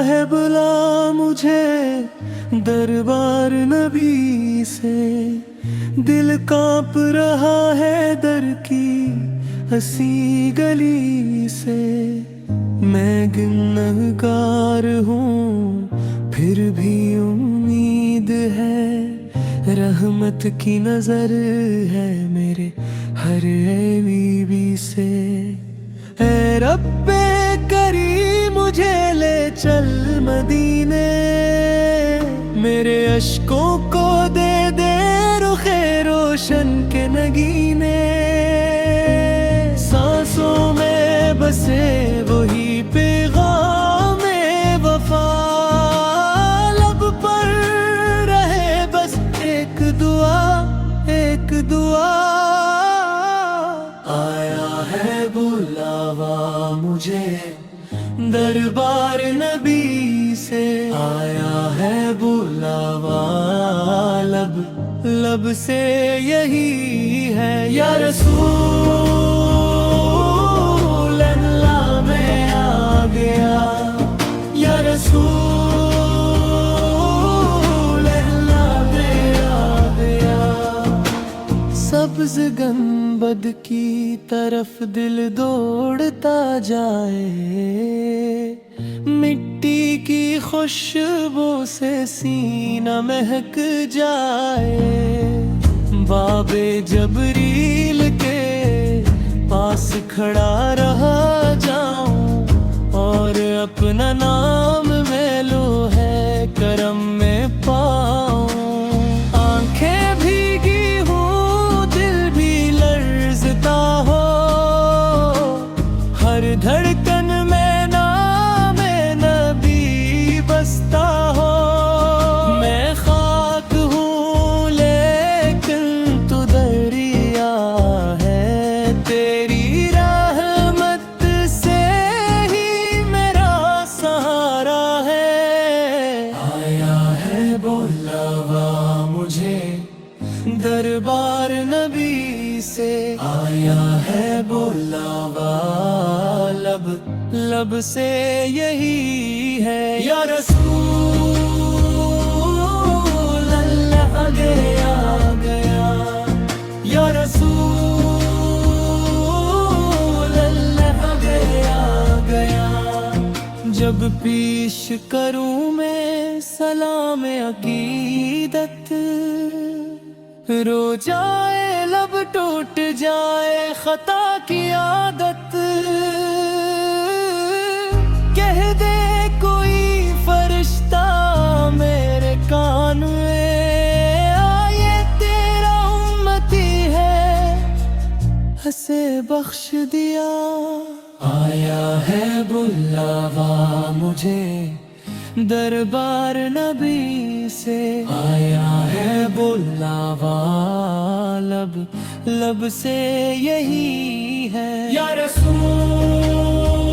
है बुला मुझे दरबार नबी से। दिल कांप रहा है दर की हंसी गली से। मैं गुनहगार हूँ फिर भी उम्मीद है। रहमत की नजर है मेरे हर बीवी से। ऐ रब्बे करीम मुझे ले चल मदीने। मेरे अश्कों को दे दे रुखे रोशन के नगीने। सांसों में बसे वही पैगामे वफा। लब पर रहे बस एक दुआ, एक दुआ। आया है बुलावा मुझे दरबार नबी से। आया है बुलावा लब लब से यही है या रसूल अल्लाह मैं आ गया। या रसूल अल्लाह मैं आ गया। सब्ज़ गंबद की तरफ दिल दौड़ता जाए। मिट्टी की खुशबू से सीना महक जाए। बाबे जबरील के पास खड़ा रहा जाऊं और अपना नाम में लो है करम में पाऊं। आंखें भीगी हूँ दिल भी लर्ज़ता हो। हर धड़कन में नाम नबी बसता हो। मैं खाक हूँ लेकिन तू दरिया है। तेरी रहमत से ही मेरा सहारा है। आया है बुलावा मुझे दरबार नबी से। आया है बुलावा लब लब से यही है या रसूल अल्लाह आगे आ गया। या रसूल अल्लाह आगे आ गया। जब पेश करूं मैं सलाम अकीदत। रो जाए लब टूट जाए खता की आदत। कह दे कोई फरिश्ता मेरे कान में आए तेरा उम्मती है हंसे बख्श दिया। आया है बुलावा मुझे दरबार नबी से। आया है बुलावा लब लब से यही है या रसूल